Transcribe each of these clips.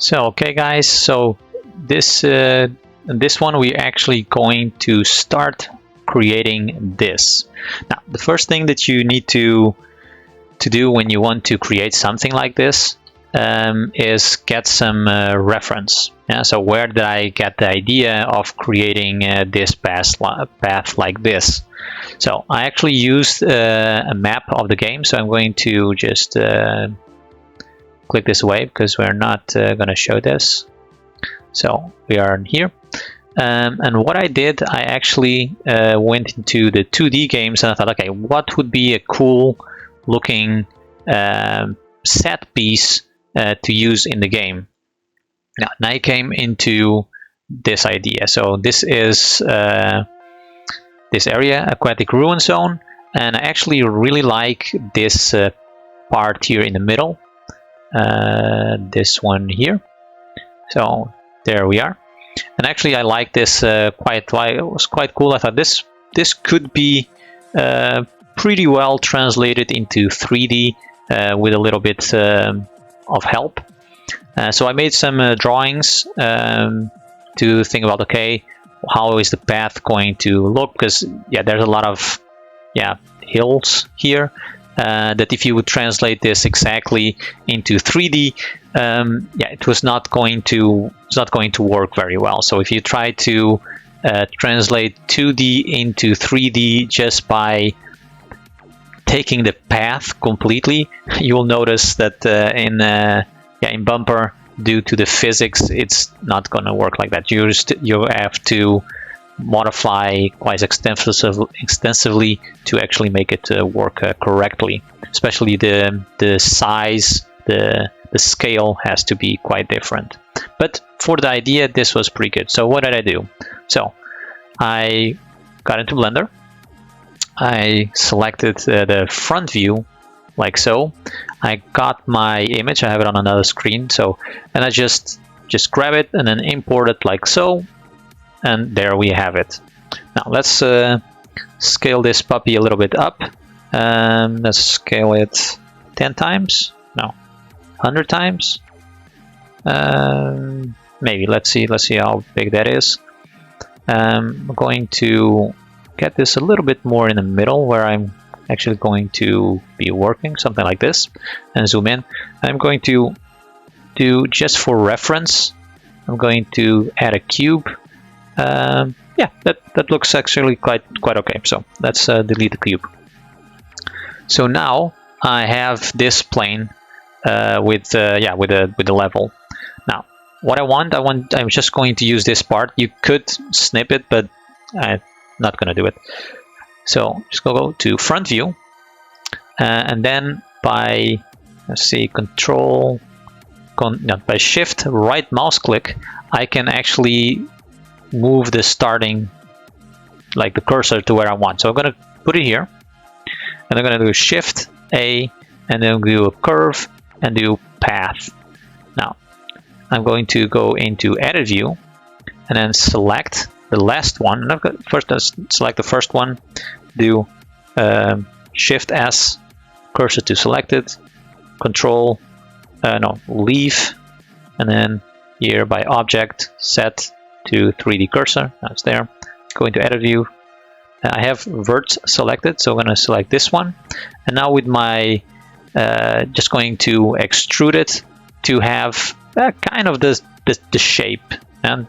So okay guys, so this one we're actually going to start creating this. Now the first thing that you need to do when you want to create something like this is get some reference. Yeah, so where did I get the idea of creating this path like this? So I actually used a map of the game, so I'm going to just click this away because we're not going to show this. So we are in here, and what I did, I actually went into the 2D games and I thought, okay, what would be a cool looking set piece to use in the game? Now, I came into this idea. So this is this area, Aquatic Ruin Zone, and I actually really like this part here in the middle. This one here. So there we are. And actually I like this quite. It was quite cool. I thought this could be pretty well translated into 3D with a little bit of help. So I made some drawings to think about, okay, how is the path going to look? Because yeah, there's a lot of hills here. That if you would translate this exactly into 3D, it was not going to work very well. So if you try to translate 2D into 3D just by taking the path completely, you will notice that in Bumper, due to the physics, it's not going to work like that. You have to modify quite extensively to actually make it work correctly. Especially the size, the scale has to be quite different. But for the idea, this was pretty good. So what did I do? So I got into Blender. I selected the front view like so. I got my image. I have it on another screen. So and I just grab it and then import it like so. And there we have it. Now let's scale this puppy a little bit up. Let's scale it 10 times. No, 100 times. Maybe. Let's see how big that is. I'm going to get this a little bit more in the middle where I'm actually going to be working, something like this, and zoom in. I'm going to do, just for reference, I'm going to add a cube. That looks actually quite okay. So let's delete the cube. So now I have this plane with the level. Now what I'm just going to use this part. You could snip it, but I'm not going to do it. So just go to front view, and then by by shift right mouse click, I can actually move the starting, like the cursor, to where I want. So I'm going to put it here, and I'm going to do Shift A, and then do a curve and do path. Now I'm going to go into Edit View and then select the last one. And I've got first select the first one, do Shift S, cursor to selected, leave, and then here by object set to 3D cursor. That's there. Go into Edit View. I have vert selected, so I'm going to select this one. And now with my just going to extrude it to have kind of the shape, and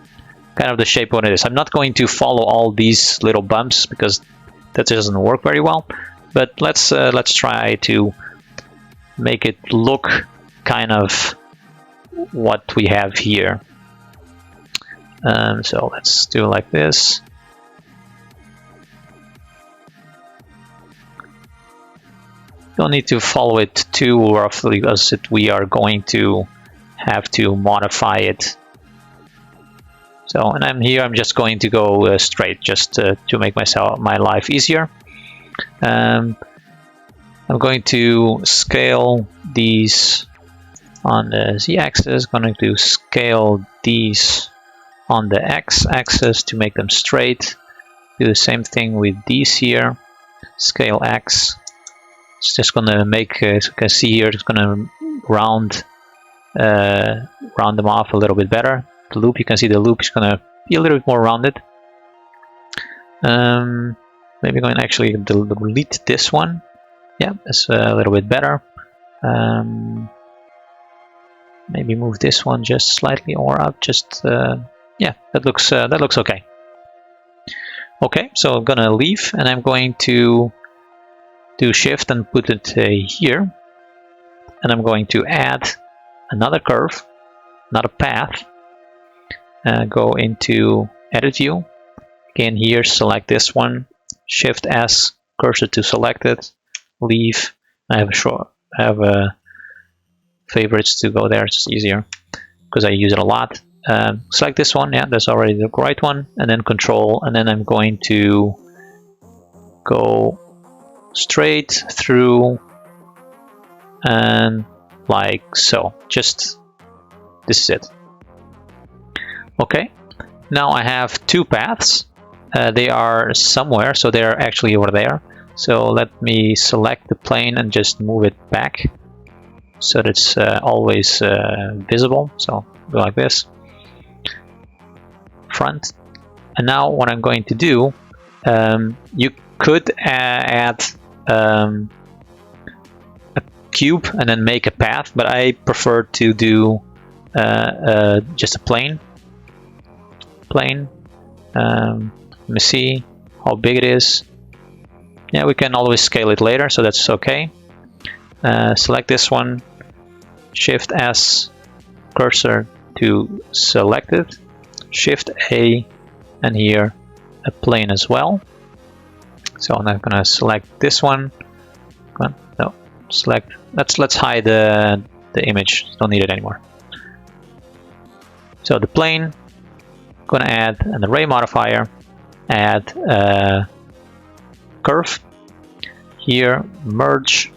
kind of the shape what it is. I'm not going to follow all these little bumps because that doesn't work very well. But let's try to make it look kind of what we have here. So let's do like this. Don't need to follow it too roughly because we are going to have to modify it. So, and I'm just going to go straight, just to make my life easier. I'm going to scale these on the z-axis. Going to scale these on the x-axis to make them straight. Do the same thing with these here. Scale x. It's just going to make, as you can see here, it's going to round round them off a little bit better. The loop, you can see the loop is gonna be a little bit more rounded. Maybe going to actually delete this one. Yeah, that's a little bit better. Maybe move this one just slightly or up. Just yeah, that looks okay. Okay, so I'm gonna leave, and I'm going to do Shift and put it here, and I'm going to add another curve, another path. Go into Edit View. Again, here, select this one. Shift S, cursor to select it. Leave. I have favorites to go there. It's just easier because I use it a lot. Select this one. Yeah, that's already the right one. And then Control. And then I'm going to go straight through and like so. Just this is it. Okay. Now I have two paths. They are somewhere, so they're actually over there. So let me select the plane and just move it back so that it's always visible. So go like this, front. And now what I'm going to do, you could add a cube and then make a path, but I prefer to do just a plane. Let me see how big it is. Yeah, we can always scale it later, so that's okay. Select this one, Shift S, cursor to select it, Shift A, and here a plane as well. So I'm not gonna select this one. No, select. Let's hide the image. Don't need it anymore. So the plane. Gonna add an array modifier. Add a curve. Here, merge,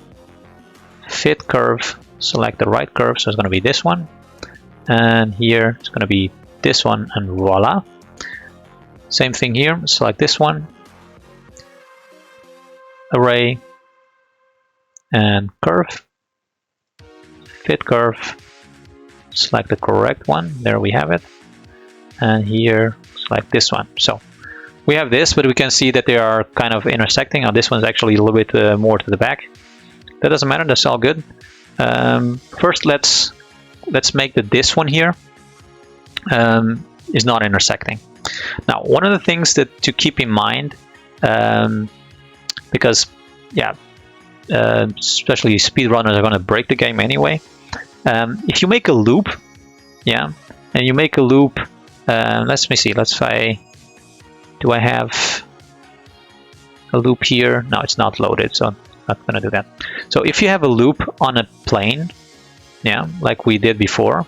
fit curve, select the right curve, so it's going to be this one. And here, it's going to be this one, and voila. Same thing here, select this one, array, and curve, fit curve, select the correct one, there we have it. And here, select this one. So we have this, but we can see that they are kind of intersecting. Now this one's actually a little bit more to the back. That doesn't matter, that's all good. First, let's make that this one here is not intersecting. Now, one of the things that to keep in mind, because yeah, especially speedrunners are going to break the game anyway. If you make a loop, yeah, and you make a loop, let me see. Let's try. Do I have a loop here? No, it's not loaded, so I'm not gonna do that. So if you have a loop on a plane, yeah, like we did before,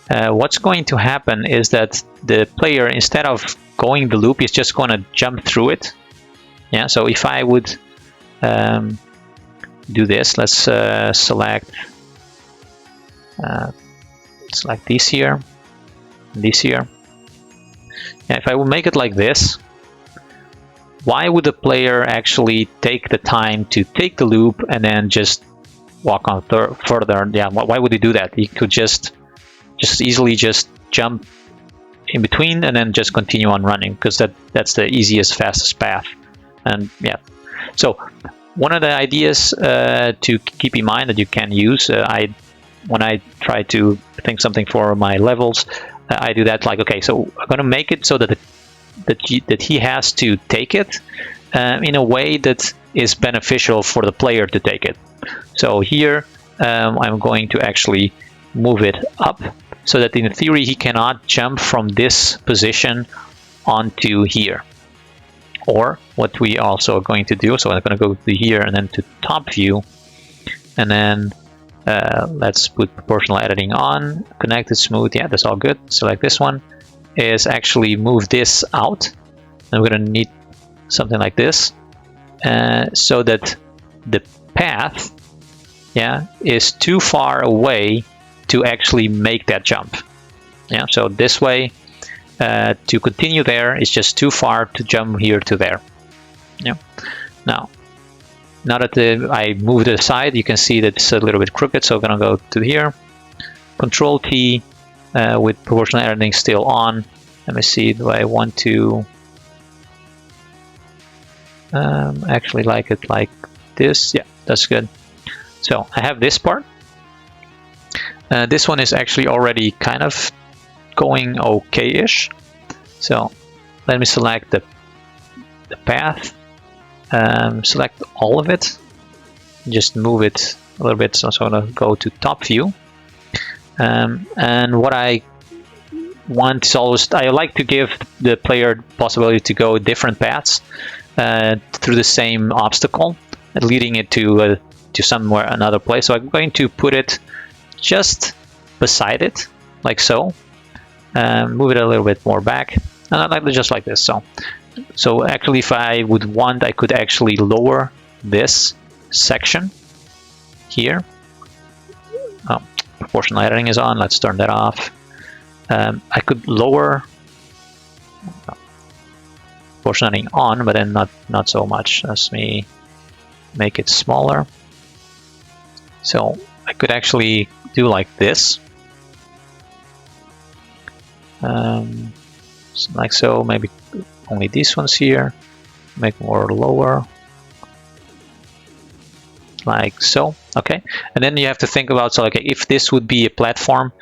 what's going to happen is that the player, instead of going the loop, is just going to jump through it. Yeah. So if I would do this, let's select these here, these here. Yeah, if I will make it like this, why would the player actually take the time to take the loop and then just walk on further? Yeah, why would he do that? He could just easily just jump in between and then just continue on running, because that's the easiest, fastest path. And yeah, so one of the ideas to keep in mind that you can use, when I try to think something for my levels, I do that like, okay, so I'm going to make it so that he has to take it in a way that is beneficial for the player to take it. So here I'm going to actually move it up so that in theory he cannot jump from this position onto here. Or what we also are going to do, so I'm going to go to here and then to top view, and then let's put proportional editing on, connected smooth. Yeah, that's all good. Select this one, is actually move this out, and we're going to need something like this, so that the path, yeah, is too far away to actually make that jump. Yeah, so this way to continue there is just too far to jump here to there. Yeah. Now that I moved it aside, you can see that it's a little bit crooked, so I'm gonna go to here, Control T with proportional editing still on. Let me see, do I want to actually like it like this? Yeah, that's good. So I have this part. This one is actually already kind of going okay-ish. So let me select the path, select all of it, just move it a little bit. So I'm going to go to top view. And what I want is always, I like to give the player possibility to go different paths through the same obstacle, leading it to somewhere another place. So I'm going to put it just beside it, like so. Move it a little bit more back, and I like it just like this. So actually, if I would want, I could actually lower this section here. Oh, proportional editing is on. Let's turn that off. I could lower proportional editing on, but then not so much. Let me make it smaller. So I could actually do like this. Like so, maybe only these ones here, make more lower, like so. Okay, and then you have to think about, so okay, if this would be a platform,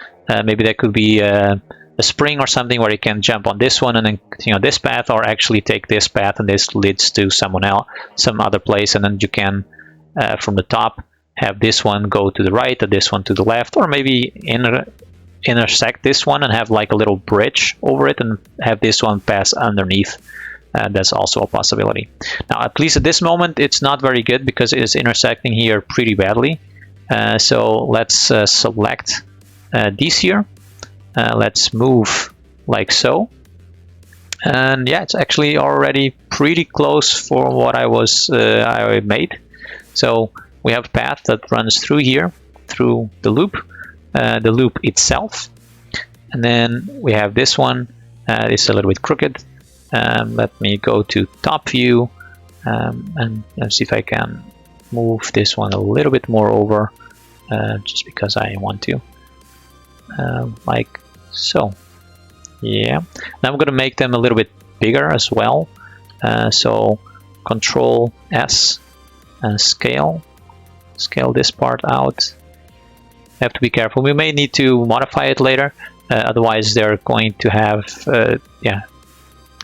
maybe there could be a spring or something where you can jump on this one and then continue on this path, or actually take this path and this leads to someone else, some other place, and then you can from the top have this one go to the right and this one to the left, or maybe intersect this one and have like a little bridge over it and have this one pass underneath. That's also a possibility. Now, at least at this moment, it's not very good because it is intersecting here pretty badly. So let's select these here. Let's move like so. And yeah, it's actually already pretty close for what I made. So we have a path that runs through here, through the loop itself, and then we have this one. It's a little bit crooked. Let me go to top view and let's see if I can move this one a little bit more over, just because I want to, like so. Yeah, now I'm gonna make them a little bit bigger as well. So Control S and scale this part out. Have to be careful. We may need to modify it later, otherwise they're going to have yeah,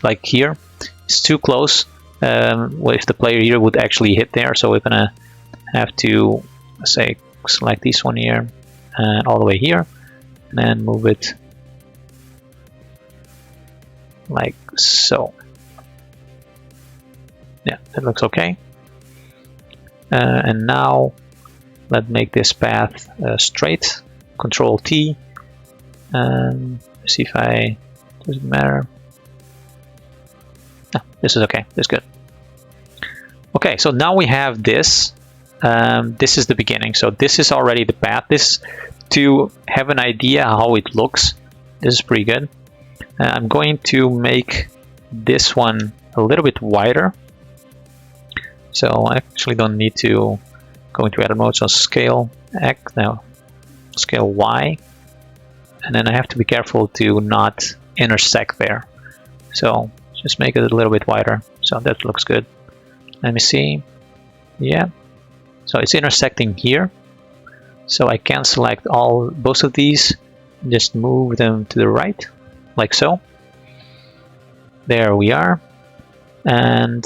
like here it's too close. If the player here would actually hit there, so we're gonna have to say select this one here and all the way here, and then move it like so. Yeah, that looks okay. And now let's make this path straight. Control T. See if doesn't matter. No, this is okay. This is good. Okay, so now we have this. This is the beginning. So this is already the path. This, to have an idea how it looks, this is pretty good. I'm going to make this one a little bit wider. So I actually don't need to go into edit mode. So scale X, now scale Y, and then I have to be careful to not intersect there. So just make it a little bit wider. So that looks good. Let me see. Yeah. So it's intersecting here. So I can select both of these, just move them to the right, like so. There we are. And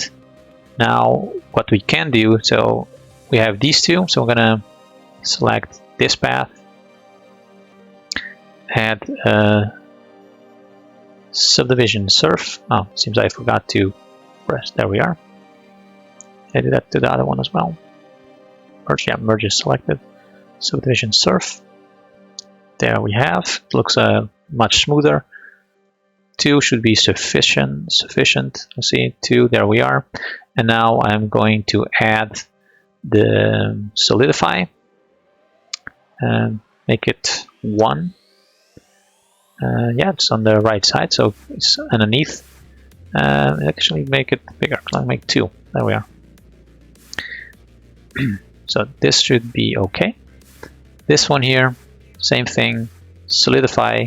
now what we can do, so we have these two, so I'm gonna select this path, add subdivision surf. Oh, seems I forgot to press. There we are. I did that to the other one as well. Merge, yeah, merge is selected. Subdivision surf. There we have. It looks much smoother. 2 should be sufficient. Let's see, 2. There we are. And now I'm going to add the solidify and make it 1. Yeah, it's on the right side, so it's underneath. Actually, make it bigger. I'll make 2. There we are. So this should be okay. This one here, same thing, solidify,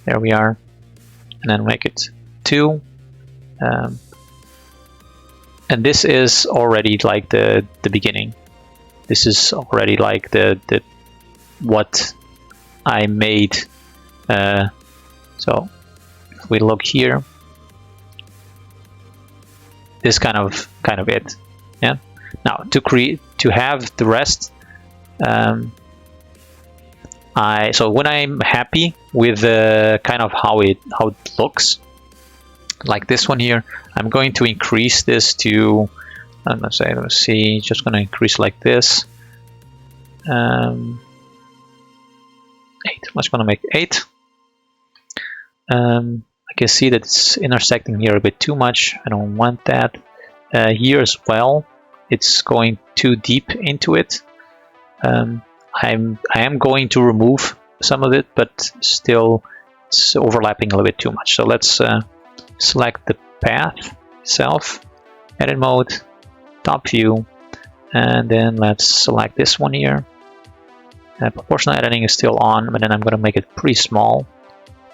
there we are, and then make it 2. And this is already like the beginning. This is already like the what I made. So if we look here, this kind of it. Yeah. Now to have the rest, so when I'm happy with kind of how it looks, like this one here, I'm going to increase this to, let's see, just going to increase like this. 8. Let's going to make 8. I can see that it's intersecting here a bit too much. I don't want that. Here as well, it's going too deep into it. I am going to remove some of it, but still it's overlapping a little bit too much. So let's select the path itself, edit mode, top view, and then let's select this one here. Proportional editing is still on, but then I'm going to make it pretty small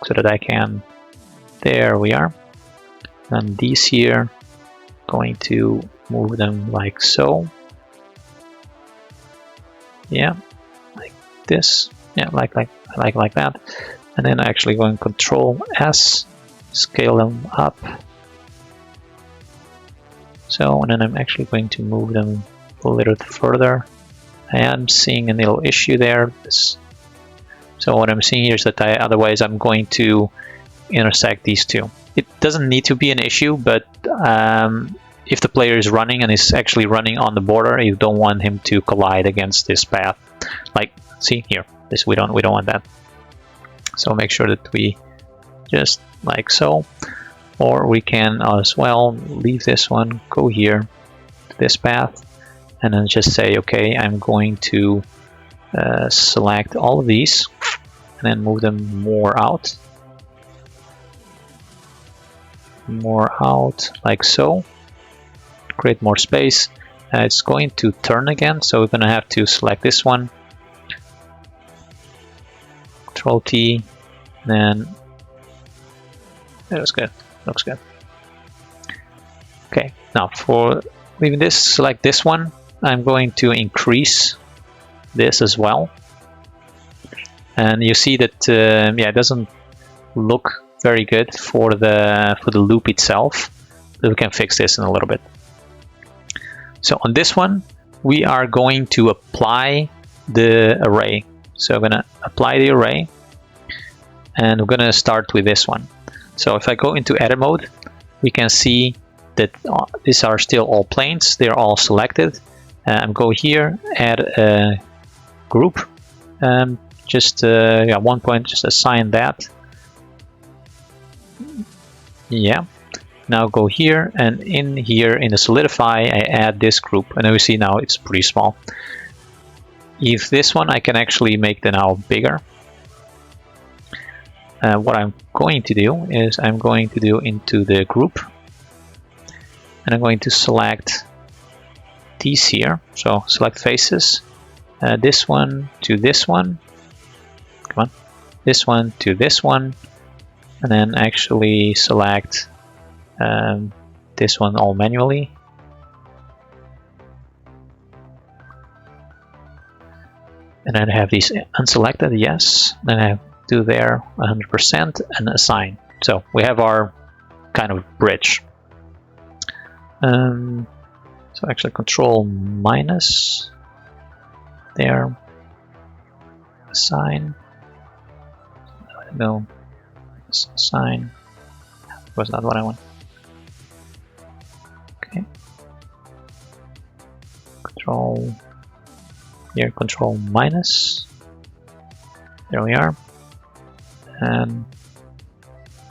so that I can, there we are. And these here, going to move them like so. Yeah, like this. Yeah, like that. And then actually going Control S, scale them up. So, and then I'm actually going to move them a little further. I am seeing a little issue there. So what I'm seeing here is that otherwise I'm going to intersect these two. It doesn't need to be an issue, but if the player is running and is actually running on the border, you don't want him to collide against this path. Like, see here, this we don't want that. So make sure that we just like so, or we can as well leave this one, go here to this path, and then just say, okay, I'm going to select all of these and then move them more out like so, create more space. It's going to turn again, so we're going to have to select this one, Control T, and then that was good, looks good. Okay, now for leaving this, select this one. I'm going to increase this as well, and you see that yeah, it doesn't look very good for the loop itself, but we can fix this in a little bit. So on this one, we are going to apply the array. So I'm going to apply the array, and we're going to start with this one. So if I go into edit mode, we can see that these are still all planes. They're all selected. Go here, add a group. Just yeah, 1 point, just assign that. Yeah. Now go here, and in here in the solidify, I add this group, and then we see now it's pretty small. If this one, I can actually make the now bigger. What I'm going to do is I'm going to do into the group, and I'm going to select these here. So select faces, this one to this one, come on, this one to this one, and then actually select this one all manually. And then I have these unselected, yes. Then I do there 100% and assign. So we have our kind of bridge. So actually Control minus there, assign. No, assign was not what I want. Okay. Control here, Control minus. There we are. And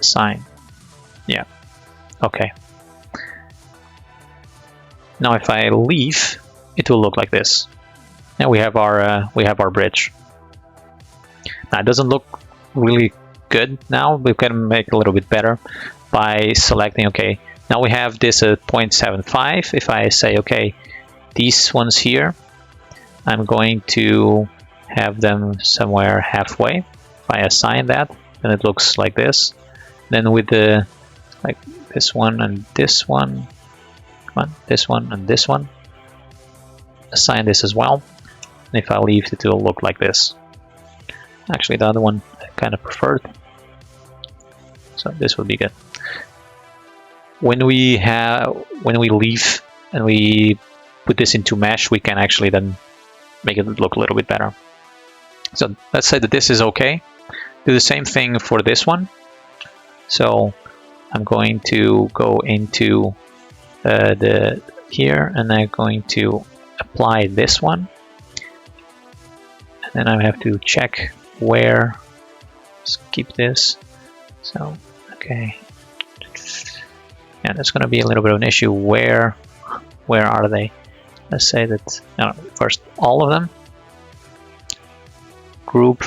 assign. Yeah. Okay. Now if I leave, it will look like this. Now we have our bridge. Now it doesn't look really good now. We can make it a little bit better by selecting, okay, now we have this at 0.75. If I say, okay, these ones here, I'm going to have them somewhere halfway. If I assign that, then it looks like this. Then with the like this one and this one, come on, this one and this one, assign this as well. And if I leave it, will look like this. Actually, the other one I kind of preferred, so this would be good. When we leave and we put this into mesh, we can actually then make it look a little bit better. So let's say that this is okay. Do the same thing for this one. So I'm going to go into here, and I'm going to apply this one, and then I have to check where. Let's keep this. So okay, yeah, that's going to be a little bit of an issue. Where are they? Let's say that first all of them. Group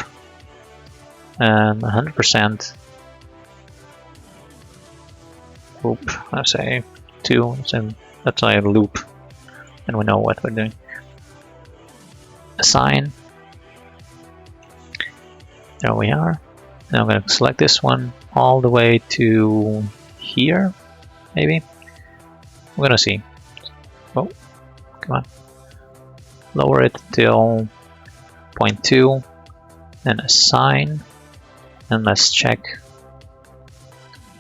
100%. Group, let's say 2, and that's a loop, and we know what we're doing. Assign. There we are. Now I'm going to select this one all the way to here, maybe. We're going to see. Oh, come on. Lower it till 0.2, and assign, and let's check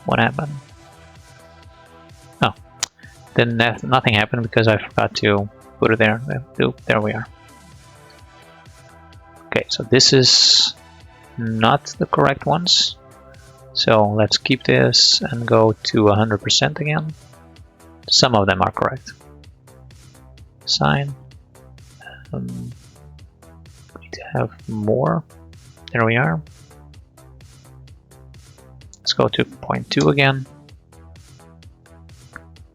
what happened. Oh, then nothing happened because I forgot to put it there. There we are. Okay, so this is not the correct ones. So let's keep this and go to 100% again. Some of them are correct. Assign. Need to have more. There we are. Let's go to 0.2 again.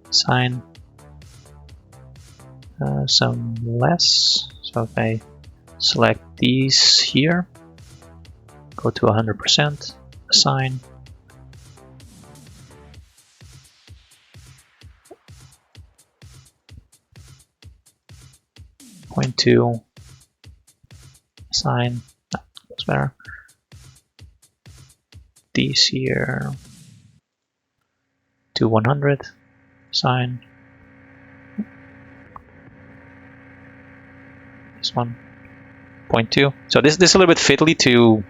Assign. Some less. So if I select these here, go to 100%, assign. Point 2, assign. No, looks better. These here to 100, assign. This one, 0.2. So this is a little bit fiddly to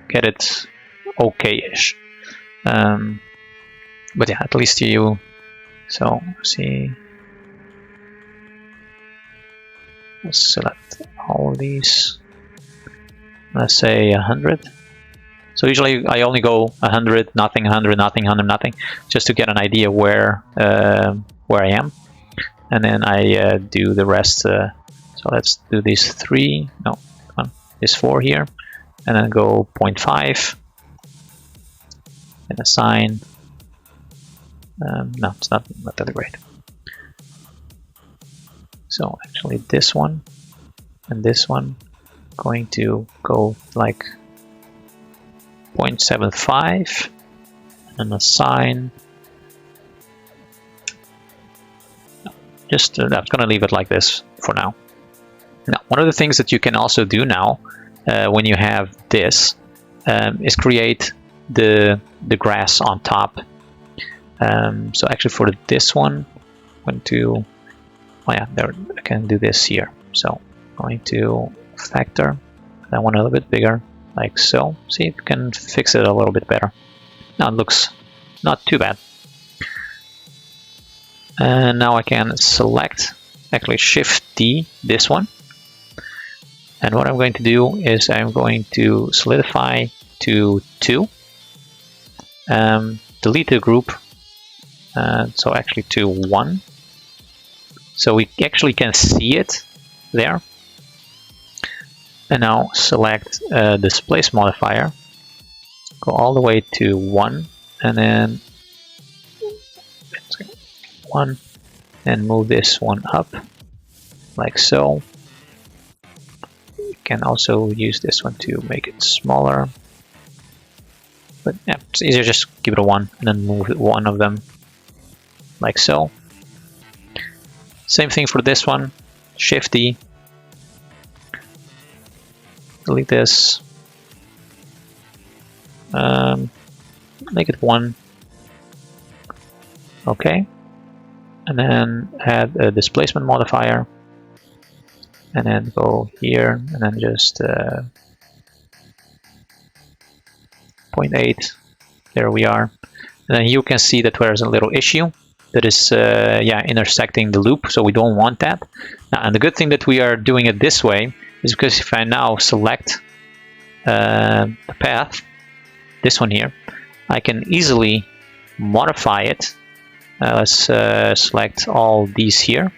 get it okay-ish. But yeah, at least you. So see. Let's select all of these. Let's say 100. So usually I only go 100, nothing, 100, nothing, 100, nothing, just to get an idea where I am, and then I do the rest. So let's do these 3. No, come on, this 4 here, and then go 0.5 and assign. No, it's not that great. So actually this one and this one going to go like 0.75 and assign. Just I'm gonna leave it like this for now. Now, one of the things that you can also do now when you have this is create the grass on top. So actually for this one, I'm going to, oh yeah, there, I can do this here. So I'm going to factor that one a little bit bigger, like so. See if you can fix it a little bit better. Now it looks not too bad. And now I can select, actually Shift D, this one. And what I'm going to do is I'm going to solidify to 2. Delete the group. So actually to 1. So we actually can see it there. And now select displace modifier. Go all the way to 1, and then 1, and move this one up like so. You can also use this one to make it smaller, but yeah, it's easier, just give it a 1 and then move one of them like so. Same thing for this one, Shift D, delete this. Make it 1. Okay, and then add a displacement modifier, and then go here, and then just 0.8. There we are. And then you can see that there's a little issue that is intersecting the loop, so we don't want that. Now, and the good thing that we are doing it this way is because if I now select the path, this one here, I can easily modify it. Let's select all these here,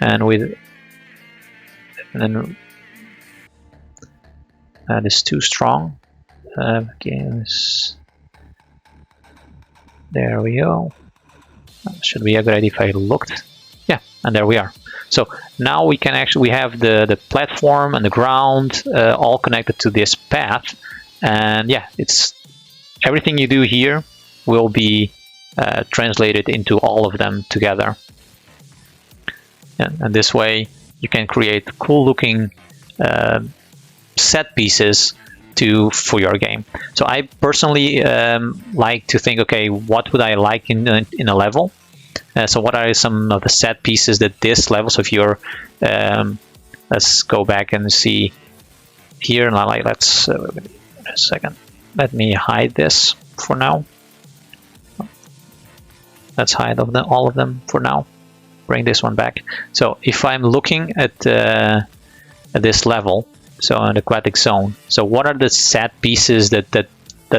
and then that is too strong. Okay, there we go. Should be a good idea if I looked. Yeah, and there we are. So now we can actually, we have the platform and the ground all connected to this path, and yeah, it's everything you do here will be translated into all of them together. Yeah, and this way you can create cool looking set pieces for your game. So I personally like to think, okay, what would I like in a level? So what are some of the set pieces that this level? So if you're, let's go back and see here, and let's wait a second. Let me hide this for now. Let's hide all of them for now. Bring this one back. So if I'm looking at this level, so an aquatic zone, so what are the set pieces that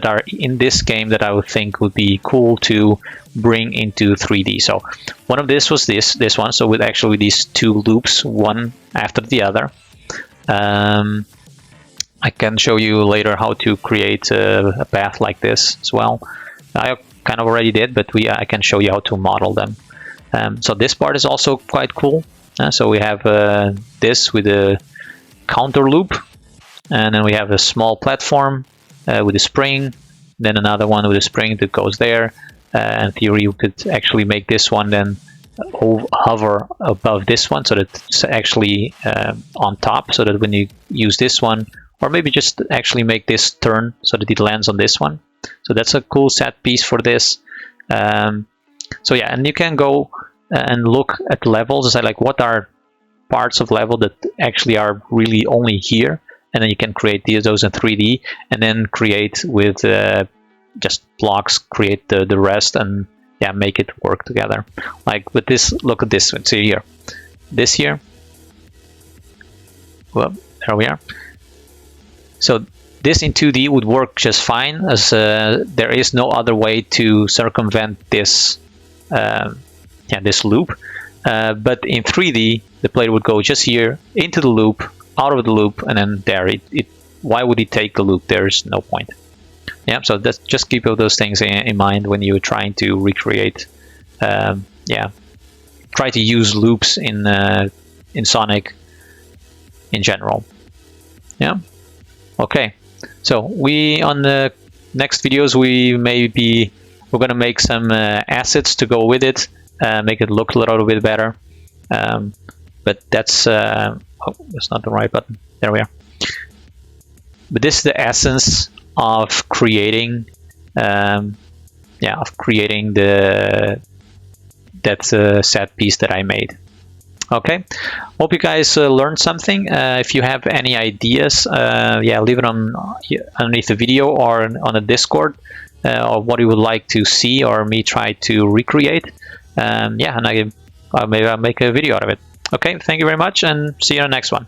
are in this game that I would think would be cool to bring into 3D? So one of this was this one, so with actually these two loops, one after the other. I can show you later how to create a path like this as well. I kind of already did, but I can show you how to model them. So this part is also quite cool. So we have this with a counter loop, and then we have a small platform with a spring, then another one with a spring that goes there. In theory, you could actually make this one then hover above this one, so that it's actually on top, so that when you use this one, or maybe just actually make this turn so that it lands on this one. So that's a cool set piece for this. So yeah, and you can go and look at levels and say, like, what are parts of level that actually are really only here, and then you can create those in 3D, and then create with just blocks, create the rest, and yeah, make it work together. Like with this, look at this one. See here, this here. Well, there we are. So this in 2D would work just fine, as there is no other way to circumvent this this loop. But in 3D, the player would go just here into the loop, out of the loop, and then there. Why would he take the loop? There's no point. Yeah, so that's, just keep all those things in mind when you're trying to recreate. Try to use loops in Sonic in general. Yeah. Okay. So on the next videos we're gonna make some assets to go with it, make it look a little bit better. But that's that's not the right button. There we are. But this is the essence of creating, that set piece that I made. Okay, hope you guys learned something. If you have any ideas, leave it underneath the video or on the Discord, or what you would like to see or me try to recreate. And maybe I'll make a video out of it. Okay, thank you very much, and see you on the next one.